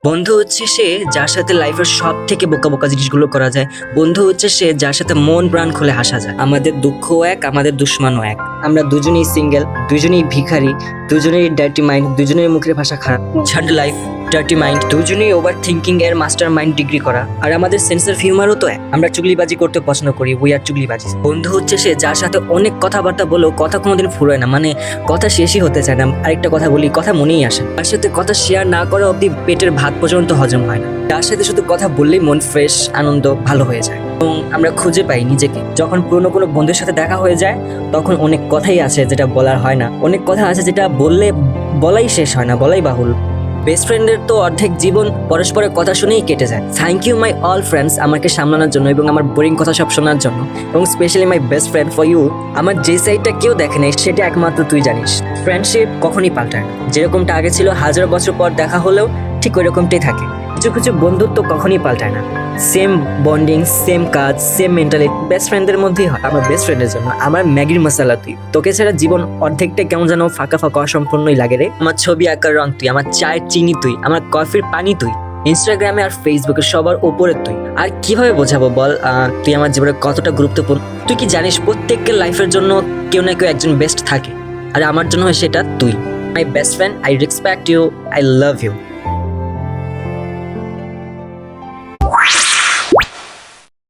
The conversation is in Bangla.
বন্ধু হচ্ছে সে যার সাথে লাইফের সব থেকে বোকা বোকা জিনিসগুলো করা যায়। বন্ধু হচ্ছে সে যার সাথে মন প্রাণ খুলে হাসা যায়। আমাদের দুঃখও এক, আমাদের দুশ্মনও এক। আমরা দুজনেই সিঙ্গেল, দুজনেই ভিখারি, দুজনেই ডার্টি মাইন্ড, দুজনের মুখের ভাষা খারাপ, ঝান্ড লাইফ, ডার্টি মাইন্ড, দুজনেই ওভার থিঙ্কিং এর মাস্টার মাইন্ড ডিগ্রি করা। আর আমাদের সেন্স অফ হিউমারও তো এক। আমরা চুগলিবাজি করতে পছন্দ করি, উই আর চুগলিবাজি। বন্ধু হচ্ছে সে যার সাথে অনেক কথাবার্তা বলেও কথা কোনোদিন ফুরোয় না, মানে কথা শেষই হতে চায় না। আরেকটা কথা বলি, কথা মনেই আসে। তার সাথে কথা শেয়ার না করা অবধি পেটের ভাত পর্যন্ত হজম হয় না। তার সাথে শুধু কথা বললেই মন ফ্রেশ, আনন্দ ভালো হয়ে যায়। এবং আমরা খুঁজে পাই নিজেকে। যখন পুরনো কোনো বন্ধুর সাথে দেখা হয়ে যায়, তখন অনেক কথাই আছে যেটা বলার হয় না, অনেক কথা আছে যেটা বলাই শেষ হয় না, বলাই বাহুল। বেস্ট ফ্রেন্ডের তো অর্ধেক জীবন পরস্পরের কথা শুনেই কেটে যায়। Thank you my all friends, আমাকে সামলানোর জন্য এবং আমার বোরিং কথা সব শোনার জন্য, এবং specially my best friend for you. আমার যে সাইডটা কেউ দেখে নেই সেটা একমাত্র তুই জানিস। ফ্রেন্ডশিপ কখনই পাল্টায় না, যেরকমটা আগে ছিল 1000 বছর পর দেখা হলেও ঠিক ওই রকমটাই থাকে। কিছু কিছু বন্ধুত্ব কখনই পাল্টায় না, সেম বন্ডিং, সেম কাজ, সেম মেন্টালিটি বেস্ট ফ্রেন্ডের মধ্যেই হয়। আমার বেস্ট ফ্রেন্ডের জন্য আমার ম্যাগির মশলা তুই, তোকে ছাড়া জীবন অর্ধেকটা কেমন যেন ফাঁকা ফাঁকা অসম্পূর্ণই লাগে রে। আমার ছবি আঁকার রং তুই, আমার চায়ের চিনি তুই, আমার কফির পানি তুই, ইনস্টাগ্রামে আর ফেসবুকে সবার ওপরে তুই। আর কিভাবে বোঝাবো বল তুই আমার জীবনে কতটা গুরুত্বপূর্ণ। তুই কি জানিস প্রত্যেকের লাইফের জন্য কেউ না কেউ একজন বেস্ট থাকে, আর আমার জন্য হয় সেটা তুই। My best friend, I respect you, I love you.